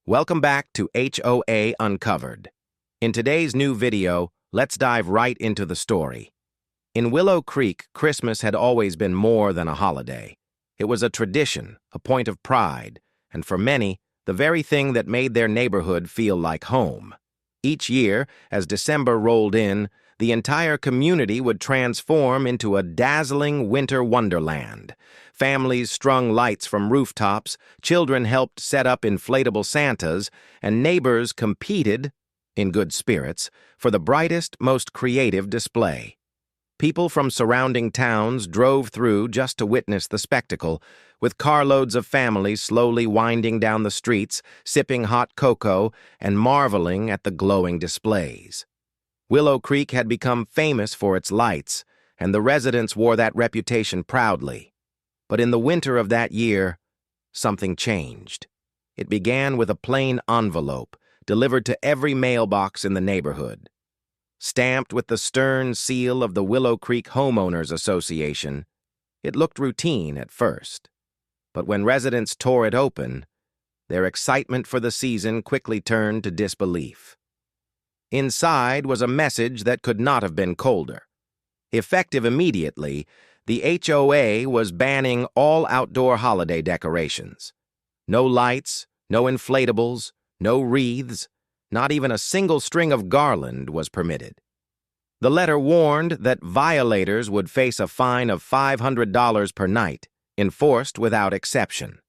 Welcome back to HOA Uncovered. In today's new video, let's dive right into the story. In Willow Creek, Christmas had always been more than a holiday. It was a tradition, a point of pride, and for many, the very thing that made their neighborhood feel like home. Each year, as December rolled in, the entire community would transform into a dazzling winter wonderland. Families strung lights from rooftops, children helped set up inflatable Santas, and neighbors competed, in good spirits, for the brightest, most creative display. People from surrounding towns drove through just to witness the spectacle, with carloads of families slowly winding down the streets, sipping hot cocoa, and marveling at the glowing displays. Willow Creek had become famous for its lights, and the residents wore that reputation proudly. But in the winter of that year, something changed. It began with a plain envelope delivered to every mailbox in the neighborhood. Stamped with the stern seal of the Willow Creek Homeowners Association, it looked routine at first. But when residents tore it open, their excitement for the season quickly turned to disbelief. Inside was a message that could not have been colder. Effective immediately, the HOA was banning all outdoor holiday decorations. No lights, no inflatables, no wreaths, not even a single string of garland was permitted. The letter warned that violators would face a fine of $500 per night, enforced without exception.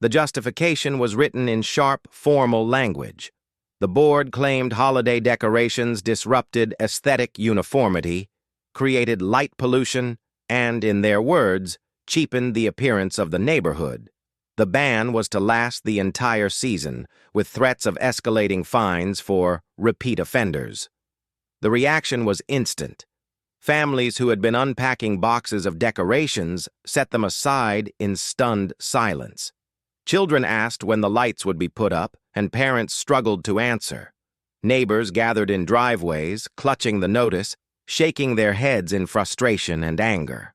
The justification was written in sharp, formal language. The board claimed holiday decorations disrupted aesthetic uniformity, created light pollution, and, in their words, cheapened the appearance of the neighborhood. The ban was to last the entire season, with threats of escalating fines for repeat offenders. The reaction was instant. Families who had been unpacking boxes of decorations set them aside in stunned silence. Children asked when the lights would be put up, and parents struggled to answer. Neighbors gathered in driveways, clutching the notice, shaking their heads in frustration and anger.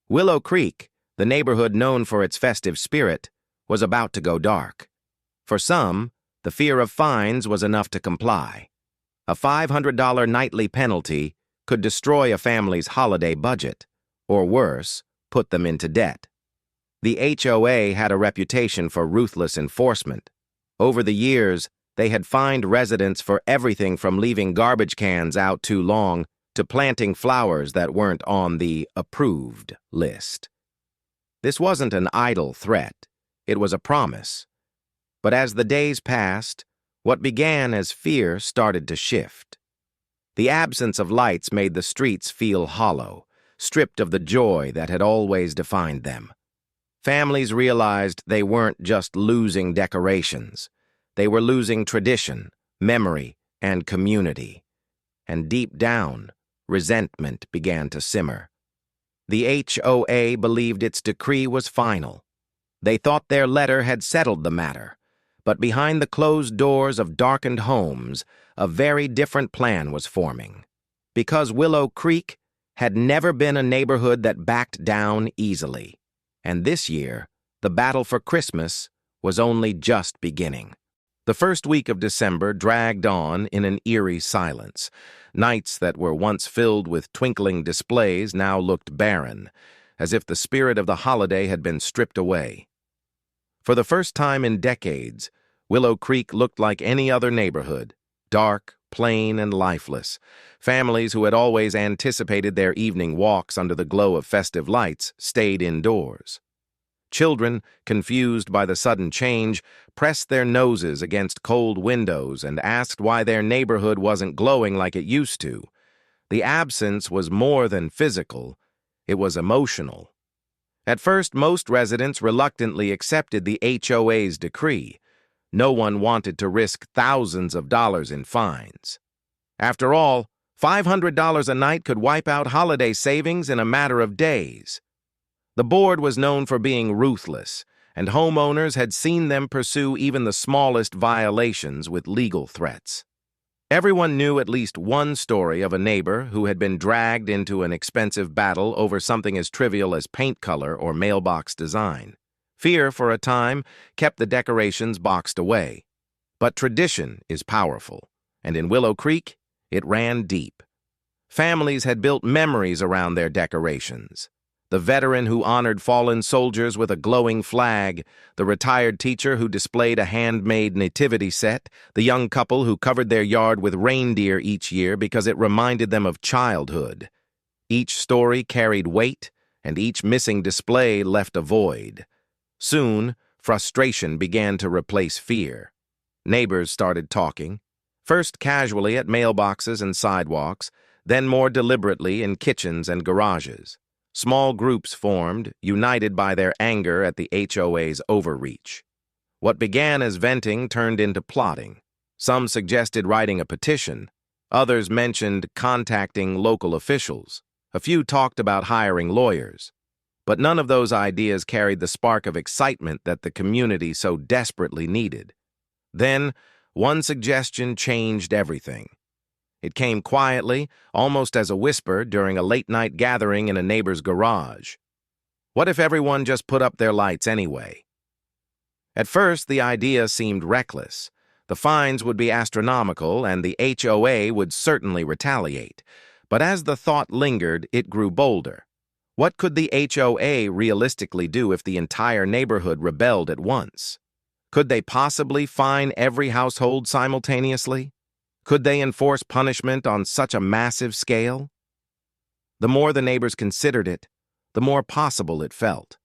Willow Creek, the neighborhood known for its festive spirit, was about to go dark. For some, the fear of fines was enough to comply. A $500 nightly penalty could destroy a family's holiday budget, or worse, put them into debt. The HOA had a reputation for ruthless enforcement. Over the years, they had fined residents for everything from leaving garbage cans out too long to planting flowers that weren't on the approved list. This wasn't an idle threat. It was a promise. But as the days passed, what began as fear started to shift. The absence of lights made the streets feel hollow, stripped of the joy that had always defined them. Families realized they weren't just losing decorations. They were losing tradition, memory, and community. And deep down, resentment began to simmer. The HOA believed its decree was final. They thought their letter had settled the matter. But behind the closed doors of darkened homes, a very different plan was forming. Because Willow Creek had never been a neighborhood that backed down easily. And this year, the battle for Christmas was only just beginning. The first week of December dragged on in an eerie silence. Nights that were once filled with twinkling displays now looked barren, as if the spirit of the holiday had been stripped away. For the first time in decades, Willow Creek looked like any other neighborhood, dark, plain, and lifeless. Families who had always anticipated their evening walks under the glow of festive lights stayed indoors. Children, confused by the sudden change, pressed their noses against cold windows and asked why their neighborhood wasn't glowing like it used to. The absence was more than physical, it was emotional. At first, most residents reluctantly accepted the HOA's decree. No one wanted to risk thousands of dollars in fines. After all, $500 a night could wipe out holiday savings in a matter of days. The board was known for being ruthless, and homeowners had seen them pursue even the smallest violations with legal threats. Everyone knew at least one story of a neighbor who had been dragged into an expensive battle over something as trivial as paint color or mailbox design. Fear, for a time, kept the decorations boxed away. But tradition is powerful, and in Willow Creek, it ran deep. Families had built memories around their decorations. The veteran who honored fallen soldiers with a glowing flag, the retired teacher who displayed a handmade nativity set, the young couple who covered their yard with reindeer each year because it reminded them of childhood. Each story carried weight, and each missing display left a void. Soon, frustration began to replace fear. Neighbors started talking, first casually at mailboxes and sidewalks, then more deliberately in kitchens and garages. Small groups formed, united by their anger at the HOA's overreach. What began as venting turned into plotting. Some suggested writing a petition. Others mentioned contacting local officials. A few talked about hiring lawyers. But none of those ideas carried the spark of excitement that the community so desperately needed. Then, one suggestion changed everything. It came quietly, almost as a whisper, during a late-night gathering in a neighbor's garage. What if everyone just put up their lights anyway? At first, the idea seemed reckless. The fines would be astronomical, and the HOA would certainly retaliate. But as the thought lingered, it grew bolder. What could the HOA realistically do if the entire neighborhood rebelled at once? Could they possibly fine every household simultaneously? Could they enforce punishment on such a massive scale? The more the neighbors considered it, the more possible it felt.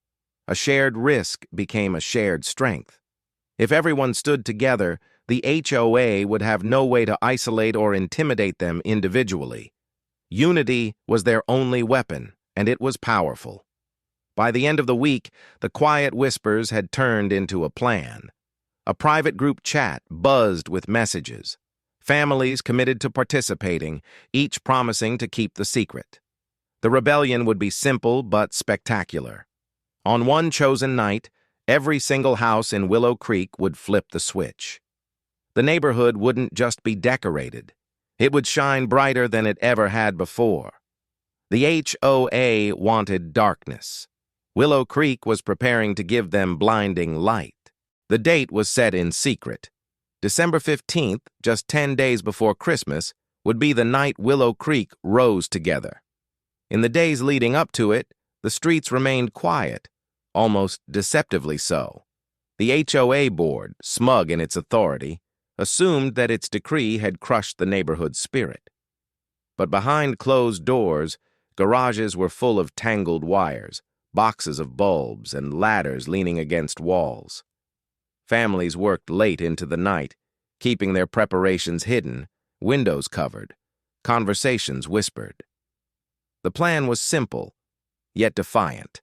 A shared risk became a shared strength. If everyone stood together, the HOA would have no way to isolate or intimidate them individually. Unity was their only weapon, and it was powerful. By the end of the week, the quiet whispers had turned into a plan. A private group chat buzzed with messages. Families committed to participating, each promising to keep the secret. The rebellion would be simple but spectacular. On one chosen night, every single house in Willow Creek would flip the switch. The neighborhood wouldn't just be decorated. It would shine brighter than it ever had before. The HOA wanted darkness. Willow Creek was preparing to give them blinding light. The date was set in secret. December 15th, just 10 days before Christmas, would be the night Willow Creek rose together. In the days leading up to it, the streets remained quiet, almost deceptively so. The HOA board, smug in its authority, assumed that its decree had crushed the neighborhood's spirit. But behind closed doors, garages were full of tangled wires, boxes of bulbs, and ladders leaning against walls. Families worked late into the night, keeping their preparations hidden, windows covered, conversations whispered. The plan was simple, yet defiant.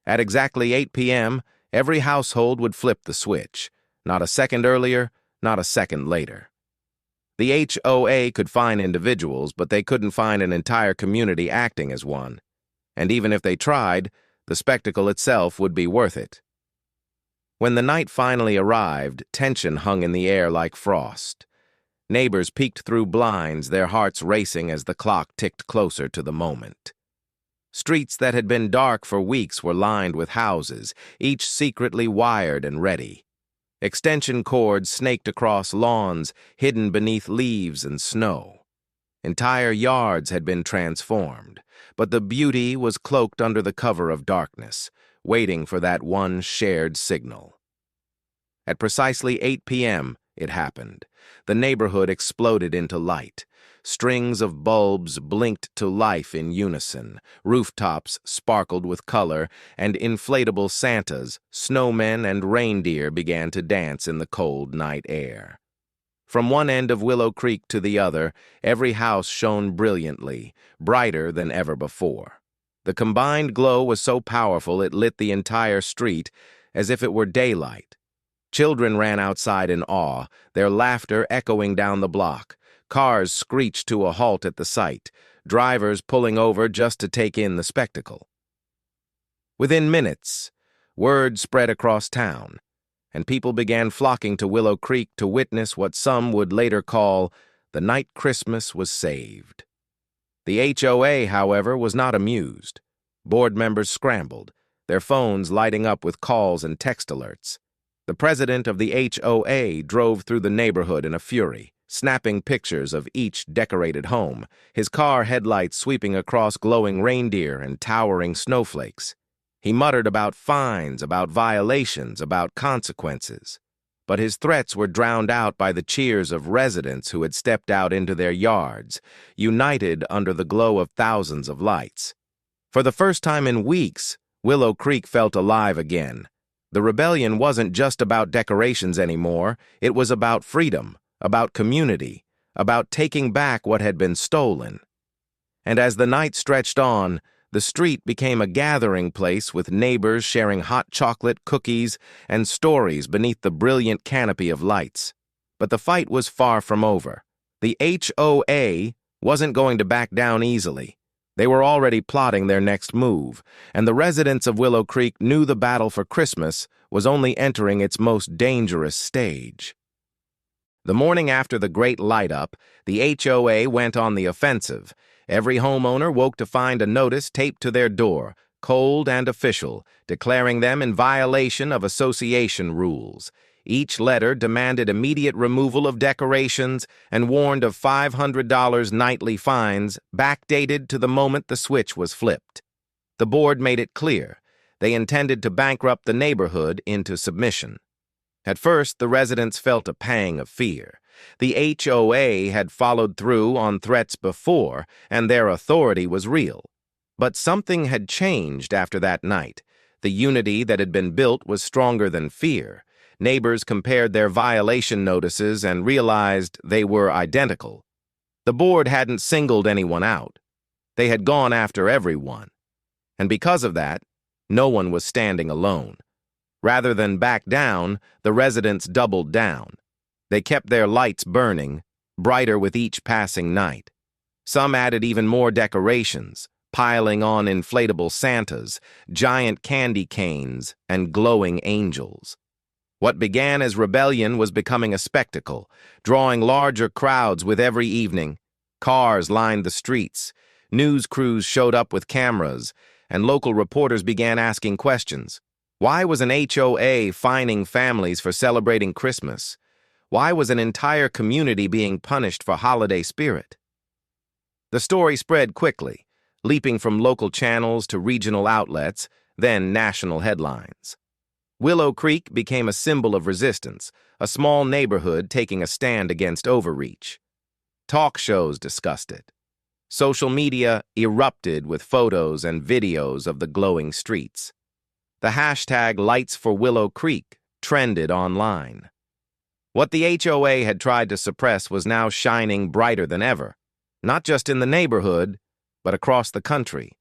At exactly 8 p.m., every household would flip the switch, not a second earlier, not a second later. The HOA could fine individuals, but they couldn't find an entire community acting as one. And even if they tried, the spectacle itself would be worth it. When the night finally arrived, tension hung in the air like frost. Neighbors peeked through blinds, their hearts racing as the clock ticked closer to the moment. Streets that had been dark for weeks were lined with houses, each secretly wired and ready. Extension cords snaked across lawns, hidden beneath leaves and snow. Entire yards had been transformed, but the beauty was cloaked under the cover of darkness, waiting for that one shared signal. At precisely 8 p.m., it happened. The neighborhood exploded into light. Strings of bulbs blinked to life in unison. Rooftops sparkled with color, and inflatable Santas, snowmen, and reindeer began to dance in the cold night air. From one end of Willow Creek to the other, every house shone brilliantly, brighter than ever before. The combined glow was so powerful it lit the entire street as if it were daylight. Children ran outside in awe, their laughter echoing down the block. Cars screeched to a halt at the sight, drivers pulling over just to take in the spectacle. Within minutes, word spread across town, and people began flocking to Willow Creek to witness what some would later call the night Christmas was saved. The HOA, however, was not amused. Board members scrambled. their phones lighting up with calls and text alerts. The president of the HOA drove through the neighborhood in a fury, snapping pictures of each decorated home, his car headlights sweeping across glowing reindeer and towering snowflakes. He muttered about fines, about violations, about consequences. But his threats were drowned out by the cheers of residents who had stepped out into their yards, united under the glow of thousands of lights. For the first time in weeks, Willow Creek felt alive again. The rebellion wasn't just about decorations anymore, it was about freedom, about community, about taking back what had been stolen. And as the night stretched on, the street became a gathering place with neighbors sharing hot chocolate, cookies, and stories beneath the brilliant canopy of lights. But the fight was far from over. The HOA wasn't going to back down easily. They were already plotting their next move, and the residents of Willow Creek knew the battle for Christmas was only entering its most dangerous stage. The morning after the great light-up, the HOA went on the offensive. Every homeowner woke to find a notice taped to their door, cold and official, declaring them in violation of association rules. Each letter demanded immediate removal of decorations and warned of $500 nightly fines, backdated to the moment the switch was flipped. The board made it clear they intended to bankrupt the neighborhood into submission. At first, the residents felt a pang of fear. The HOA had followed through on threats before, and their authority was real. But something had changed after that night. The unity that had been built was stronger than fear. Neighbors compared their violation notices and realized they were identical. The board hadn't singled anyone out. They had gone after everyone. And because of that, no one was standing alone. Rather than back down, the residents doubled down. They kept their lights burning, brighter with each passing night. Some added even more decorations, piling on inflatable Santas, giant candy canes, and glowing angels. What began as rebellion was becoming a spectacle, drawing larger crowds with every evening. Cars lined the streets, news crews showed up with cameras, and local reporters began asking questions. Why was an HOA fining families for celebrating Christmas? Why was an entire community being punished for holiday spirit? The story spread quickly, leaping from local channels to regional outlets, then national headlines. Willow Creek became a symbol of resistance, a small neighborhood taking a stand against overreach. Talk shows discussed it. Social media erupted with photos and videos of the glowing streets. The hashtag #LightsForWillowCreek trended online. What the HOA had tried to suppress was now shining brighter than ever, not just in the neighborhood, but across the country.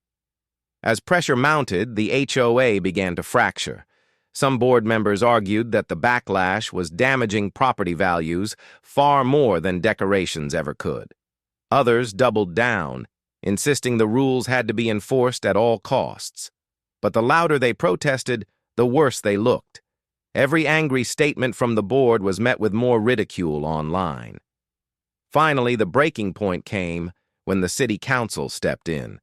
As pressure mounted, the HOA began to fracture. Some board members argued that the backlash was damaging property values far more than decorations ever could. Others doubled down, insisting the rules had to be enforced at all costs. But the louder they protested, the worse they looked. Every angry statement from the board was met with more ridicule online. Finally, the breaking point came when the city council stepped in.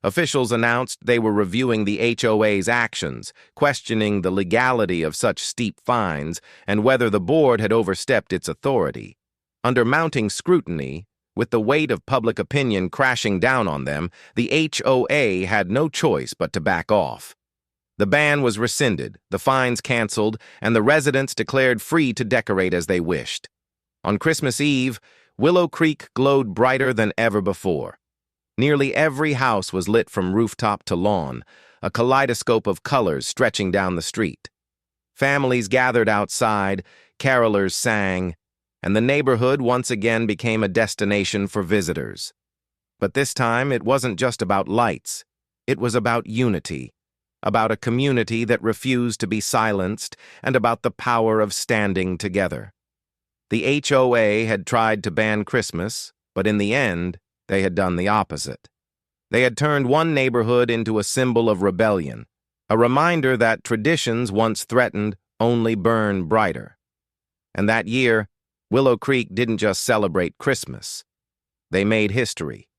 Officials announced they were reviewing the HOA's actions, questioning the legality of such steep fines and whether the board had overstepped its authority. Under mounting scrutiny, with the weight of public opinion crashing down on them, the HOA had no choice but to back off. The ban was rescinded, the fines canceled, and the residents declared free to decorate as they wished. On Christmas Eve, Willow Creek glowed brighter than ever before. Nearly every house was lit from rooftop to lawn, a kaleidoscope of colors stretching down the street. Families gathered outside, carolers sang, and the neighborhood once again became a destination for visitors. But this time, it wasn't just about lights. It was about unity, about a community that refused to be silenced, and about the power of standing together. The HOA had tried to ban Christmas, but in the end, they had done the opposite. They had turned one neighborhood into a symbol of rebellion, a reminder that traditions once threatened only burn brighter. And that year, Willow Creek didn't just celebrate Christmas. They made history.